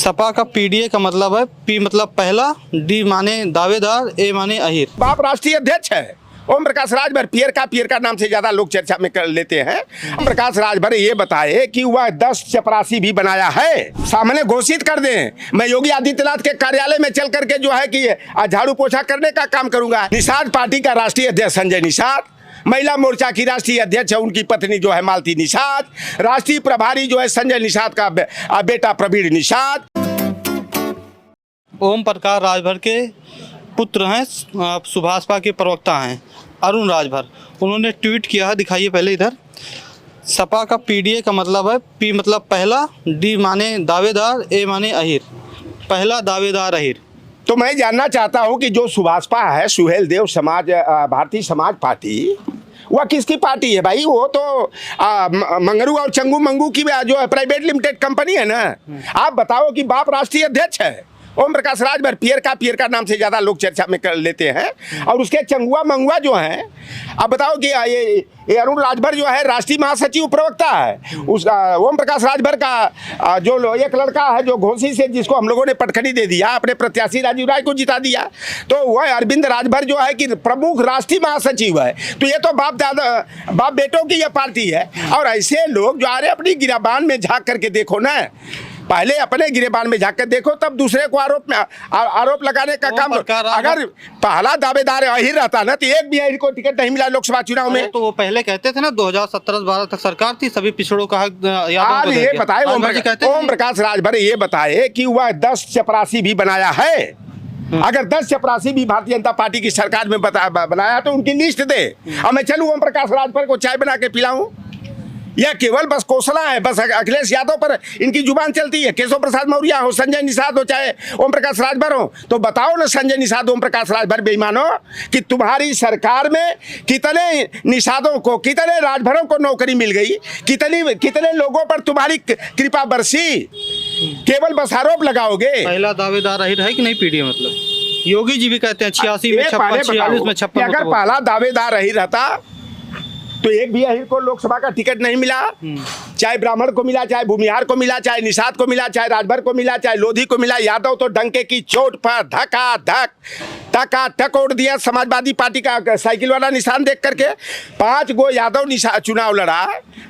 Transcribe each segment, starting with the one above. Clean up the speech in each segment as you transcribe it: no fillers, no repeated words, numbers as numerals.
सपा का पीडीए का मतलब है पी मतलब पहला, डी माने दावेदार, ए माने अहिर। बाप राष्ट्रीय अध्यक्ष है ओम प्रकाश राजभर। पियर का नाम से ज्यादा लोग चर्चा में कर लेते हैं। ओम प्रकाश राजभर ये बताए कि वह 10 चपरासी भी बनाया है, सामने घोषित कर दें। मैं योगी आदित्यनाथ के कार्यालय में चल करके जो है कि झाड़ू पोछा करने का काम करूंगा। निषाद पार्टी का राष्ट्रीय अध्यक्ष संजय निषाद, महिला मोर्चा की राष्ट्रीय अध्यक्ष है उनकी पत्नी जो है मालती निषाद, राष्ट्रीय प्रभारी जो है संजय निषाद का बेटा प्रवीण निषाद। ओम प्रकाश राजभर के पुत्र हैं, सुभाषपा के प्रवक्ता हैं अरुण राजभर। उन्होंने ट्वीट किया है, दिखाइए पहले इधर। सपा का पीडीए का मतलब है पी मतलब पहला, डी माने दावेदार, ए माने अहिर। पहला दावेदार अहिर। तो मैं जानना चाहता हूं कि जो सुभाषपा है, सुहेल देव समाज भारतीय समाज पार्टी, वह किसकी पार्टी है भाई? वो तो मंगरू और चंगू मंगू की जो है प्राइवेट लिमिटेड कंपनी है ना। आप बताओ कि बाप राष्ट्रीय अध्यक्ष है ओम प्रकाश राजभर। पियर का नाम से ज्यादा लोग चर्चा में कर लेते हैं। और उसके चंगुआ मंगुआ जो हैं, अब बताओ कि ये अरुण राजभर जो है राष्ट्रीय महासचिव प्रवक्ता है। उस ओम प्रकाश राजभर का जो एक लड़का है जो घोसी से, जिसको हम लोगों ने पटखनी दे दिया, अपने प्रत्याशी राजीव राय को जिता दिया, तो वह अरविंद राजभर जो है कि प्रमुख राष्ट्रीय महासचिव है। तो ये तो बाप बेटों की यह पार्टी है। और ऐसे लोग जो आ रहे अपनी गिराबान में झाँक करके देखो ना, पहले अपने गिरेबान में झाँक कर देखो, तब दूसरे को आरोप लगाने का काम। अगर पहला दावेदार अहिर रहता ना तो एक भी अहिर को टिकट नहीं मिला लोकसभा चुनाव में। तो वो पहले कहते थे ना 2017-12 तक सरकार थी, सभी पिछड़ों का हक ये बताए ओम प्रकाश राजभर ये बताए कि वह 10 चपरासी भी बनाया है। अगर 10 चपरासी भी भारतीय जनता पार्टी की सरकार में बनाया तो उनकी लिस्ट दे, और मैं चलूँ ओम प्रकाश राजभर को चाय बना के पिलाऊं। यह केवल बस कौशला है, बस अखिलेश यादव पर इनकी जुबान चलती है। केशव प्रसाद मौर्य हो, संजय निषाद हो, चाहे ओम प्रकाश राजभर हो, तो बताओ ना संजय निषाद, ओम प्रकाश राजभर बेईमानो, कि तुम्हारी सरकार में कितने निषादों को, कितने राजभरों को नौकरी मिल गई, कितने लोगों पर तुम्हारी कृपा बरसी? केवल बस आरोप लगाओगे। पहला दावेदार अहिर है कि नहीं पीडीए? मतलब योगी जी भी कहते हैं 86 में 56, 46 में 56। अगर पहला दावेदार अहिर रहता तो एक भी अहिर को लोकसभा का टिकट नहीं मिला। चाहे ब्राह्मण को मिला, चाहे भूमिहार को मिला, चाहे निषाद को मिला, चाहे राजभर को मिला, चाहे लोधी को मिला। यादव तो डंके की चोट पर धक उड़ दिया समाजवादी पार्टी का साइकिल वाला निशान देख करके। 5 गो यादव चुनाव लड़ा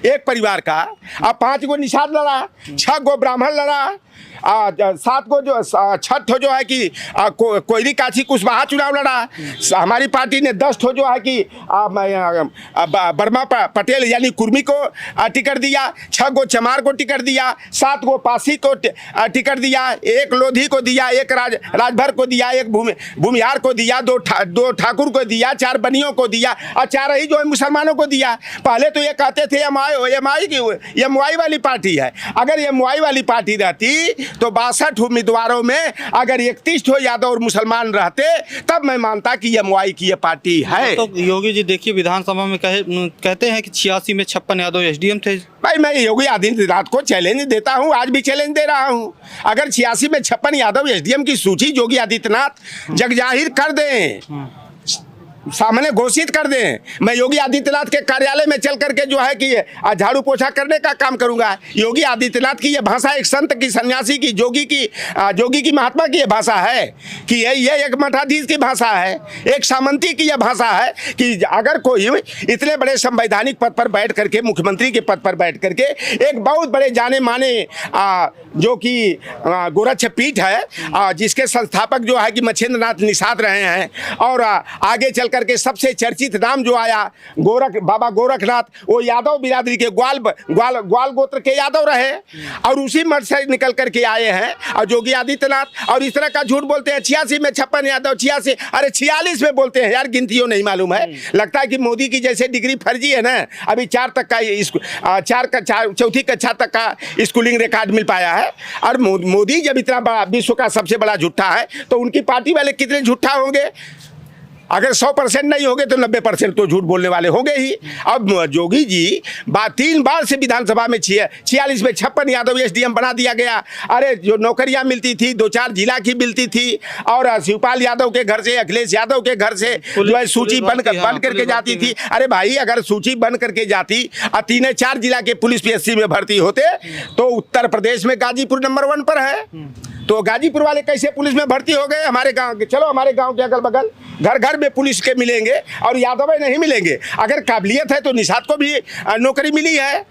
एक परिवार का, अब 5 गो निषाद लड़ा, 6 गो ब्राह्मण लड़ा, 7 को जो 6 जो है कि कोयरी काछी कुशवाहा चुनाव लड़ा। हमारी पार्टी ने 10 जो है कि बर्मा पटेल यानी कुर्मी को टिकट दिया, 6 गो चमार को टिकट दिया, 7 गो पासी को टिकट दिया, 1 लोधी को दिया, 1 राजभर को दिया, 1 भूमिहार को दिया, 2 ठाकुर को दिया, 4 बनियों को दिया, और 4 ही जो है मुसलमानों को दिया। पहले तो ये कहते थे एमवाई वाली पार्टी है। अगर एमवाई वाली पार्टी रहती तो 62 उम्मीदवारों में अगर 31 यादव और मुसलमान रहते, तब मैं मानता कि एमवाई की ये पार्टी है। तो योगी जी देखिए विधानसभा में कहते हैं कि 86 में 56 यादव एसडीएम थे। भाई मैं योगी आदित्यनाथ को चैलेंज देता हूं, आज भी चैलेंज दे रहा हूं। अगर 86 में 56 यादव एसडीएम की सूची योगी आदित्यनाथ जगजाहिर कर दें, सामने घोषित कर दें, मैं योगी आदित्यनाथ के कार्यालय में चल करके जो है कि झाड़ू पोछा करने का काम करूंगा। योगी आदित्यनाथ की यह भाषा एक संत की, सन्यासी की, जोगी की, महात्मा की यह भाषा है कि ये एक मठाधीश की भाषा है, एक सामंती की यह भाषा है कि अगर कोई इतने बड़े संवैधानिक पद पर बैठ करके, मुख्यमंत्री के पद पर बैठ करके, एक बहुत बड़े जाने माने जो कि गोरक्ष पीठ है, जिसके संस्थापक जो है कि मच्छिंद्र नाथ निषाद रहे हैं, और आगे चल करके सबसे चर्चित नाम जो आया बाबा गोरखनाथ, वो यादव बिरादरी के ग्वाल गोत्र के यादव रहे, और उसी मठ से निकल करके आए हैं। और योगी आदित्यनाथ और इस तरह का झूठ बोलते हैं 86 में 56 यादव, 86 अरे 46 में बोलते हैं यार, गिनतियों नहीं मालूम है। लगता है कि मोदी की जैसे डिग्री फर्जी है ना, अभी 4 तक का चौथी कक्षा तक का स्कूलिंग रिकॉर्ड मिल पाया है। और मोदी जब इतना बड़ा विश्व का सबसे बड़ा झूठा है, तो उनकी पार्टी वाले कितने झूठा होंगे? अगर 100% नहीं होंगे तो 90% तो झूठ बोलने वाले होंगे ही। अब जोगी जी 3 बार से विधानसभा में 46 में 56 यादव एसडीएम बना दिया गया। अरे जो नौकरियां मिलती थी 2-4 जिला की मिलती थी, और शिवपाल यादव के घर से, अखिलेश यादव के घर से जो है सूची बन करके जाती थी। अरे भाई अगर सूची बन करके जाती और 3-4 जिला के पुलिस पीएससी में भर्ती होते तो उत्तर प्रदेश में गाजीपुर नंबर 1 पर है। तो गाजीपुर वाले कैसे पुलिस में भर्ती हो गए? हमारे गांव के, चलो हमारे गांव के अगल बगल घर घर में पुलिस के मिलेंगे और यादव नहीं मिलेंगे। अगर काबिलियत है तो निषाद को भी नौकरी मिली है।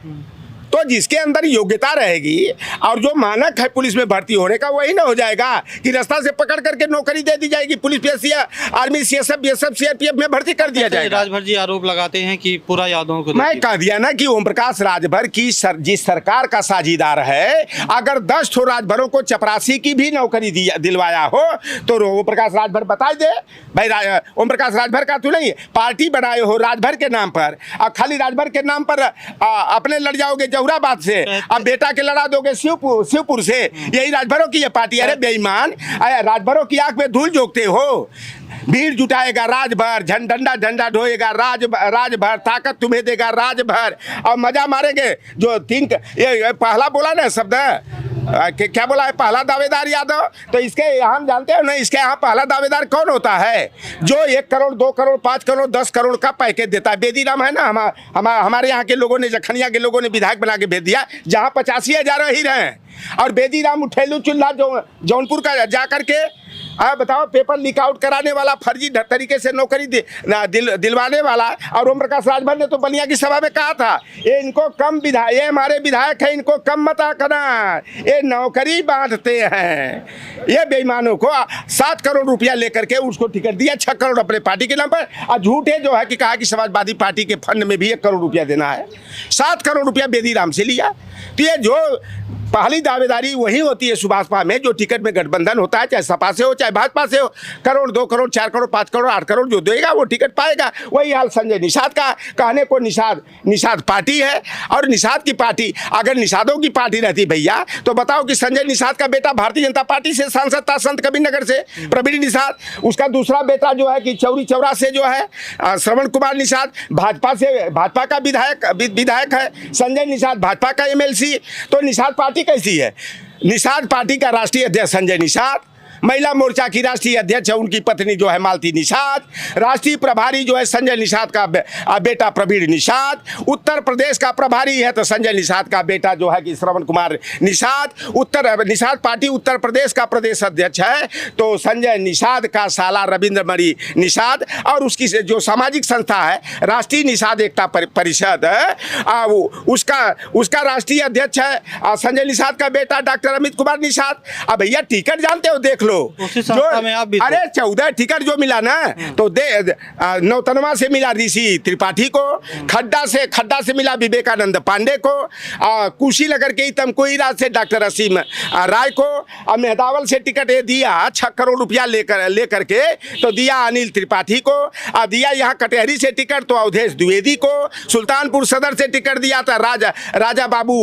तो जिसके अंदर योग्यता रहेगी और जो मानक है पुलिस में भर्ती होने का, वही ना हो जाएगा कि रास्ता से पकड़ करके नौकरी दे दी जाएगी। Police PSC, army, CSF, BSF, CRPF में भर्ती कर दिया जाएगा। राजभर जी आरोप लगाते हैं कि पूरा यादवों को मैं कह दिया ना कि ओम प्रकाश राजभर की जिस सरकार का साझीदार है, अगर 10 ठो राजभरों को चपरासी की भी नौकरी दिलवाया हो तो ओम प्रकाश राजभर बता दे भाई। ओम प्रकाश राजभर का तू नहीं पार्टी बनाए हो राजभर के नाम पर, और खाली राजभर के नाम पर अपने लड़ जाओगे जहुराबाद से, अब बेटा के लड़ा दोगे शिवपुर से। यही राजभरों की ये पार्टी। अरे बेईमान, राजभरों की आंख में धूल झोंकते हो। भीड़ जुटाएगा राजभर, झंडा ढोएगा राजभर, ताकत तुम्हें देगा राजभर, और मजा मारेंगे। जो ये पहला बोला ना शब्द, क्या बोला है? पहला दावेदार यादव। तो इसके यहाँ जानते हो ना, इसके यहाँ पहला दावेदार कौन होता है? जो 1 करोड़ 2 करोड़ 5 करोड़ 10 करोड़ का पैकेज देता है। बेदीराम है ना, हमारे यहाँ के लोगों ने, जखनिया के लोगों ने विधायक बना के भेज दिया, जहाँ 85,000 ही रहे। और बेदीराम उठेलू चुल्ला जौनपुर का जा करके बताओ, पेपर लीक आउट कराने वाला, फर्जी तरीके से नौकरी दिलवाने वाला। और ओम प्रकाश राजभर ने तो बलिया की सभा में कहा था, ये इनको कम ये हमारे विधायक है, इनको कम मत करना, ये नौकरी बांटते हैं। ये बेईमानों को 7 करोड़ रुपया लेकर के उसको टिकट दिया, 6 करोड़ अपने पार्टी के नाम पर। और झूठे जो है कि कहा कि समाजवादी पार्टी के फंड में भी 1 करोड़ रुपया देना है, 7 करोड़ रुपया बेदीराम से लिया। तो ये जो पहली दावेदारी वही होती है सुभाषपा में, जो टिकट में गठबंधन होता है, चाहे सपा से हो चाहे भाजपा से हो। करोड़ 2 करोड़ 4 करोड़ 5 करोड़ 8 करोड़ जो देगा वो टिकट पाएगा। वही हाल संजय निषाद का। कहने को निषाद पार्टी है, और निषाद की पार्टी, अगर निषादों की पार्टी रहती भैया, तो बताओ कि संजय निषाद का बेटा भारतीय जनता पार्टी से सांसद था, संत कबीरनगर से, प्रवीण निषाद। उसका दूसरा बेटा जो है कि चौरी चौरा से जो है श्रवण कुमार निषाद, भाजपा का विधायक है। संजय निषाद भाजपा का एमएलसी। तो निषाद पार्टी कैसी है? निषाद पार्टी का राष्ट्रीय अध्यक्ष संजय निषाद, महिला मोर्चा की राष्ट्रीय अध्यक्ष है उनकी पत्नी जो है मालती निषाद, राष्ट्रीय प्रभारी जो है संजय निषाद का बेटा प्रवीण निषाद, उत्तर प्रदेश का प्रभारी है तो संजय निषाद का बेटा जो है कि श्रवण कुमार निषाद, निषाद पार्टी उत्तर प्रदेश का प्रदेश अध्यक्ष है तो संजय निषाद का साला रविंद्र मणि निषाद, और उसकी जो सामाजिक संस्था है राष्ट्रीय निषाद एकता परिषद है, उसका राष्ट्रीय अध्यक्ष है संजय निषाद का बेटा डॉक्टर अमित कुमार निषाद। अब भैया टिकट जानते हो, देख लो जो में आप भी, अरे 14 टिकट जो मिला ना, तो नौतनवा से मिला ऋषि त्रिपाठी को, खड्डा से मिला विवेकानंद पांडे को, कुशीनगर के तमकुईरा से डॉक्टर असीम राय को, और मेहदावल से टिकट ये दिया 6 करोड़ रुपया लेकर के तो दिया अनिल त्रिपाठी को, दिया यहाँ कटहरी से टिकट तो अवधेश द्विवेदी को, सुल्तानपुर सदर से टिकट दिया था राजा बाबू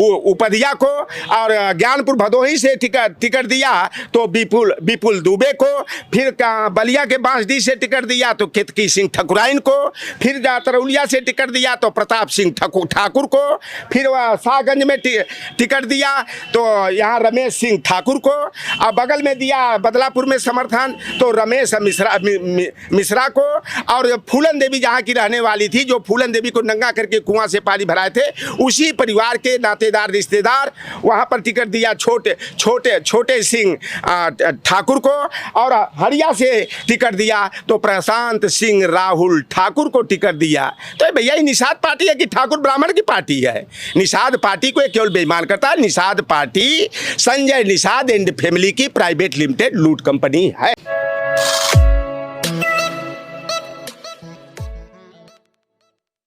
उपधिया को, और ज्ञानपुर भदोही से टिकट दिया तो विपुल दुबे को, फिर बलिया के बांसडी से टिकट दिया तो केतकी सिंह ठकुराइन को, फिर तरौलिया से टिकट दिया तो प्रताप सिंह ठाकुर को, फिर शाहगंज में टिकट दिया तो यहाँ रमेश सिंह ठाकुर को, और बगल में दिया बदलापुर में समर्थन तो रमेश मिश्रा को, और फूलन देवी जहाँ की रहने वाली थी, जो फूलन देवी को नंगा करके कुआं से पानी भराए थे, उसी परिवार के नातेदार रिश्तेदार वहाँ पर टिकट दिया छोटे सिंह ठाकुर को, और हरिया से टिकट दिया तो प्रशांत सिंह राहुल ठाकुर को टिकट दिया। तो भैया ये निषाद पार्टी है कि ठाकुर ब्राह्मण की पार्टी है? निषाद पार्टी को केवल बेईमान करता है। Nishad party Sanjay Nishad and family की प्राइवेट लिमिटेड लूट कंपनी है।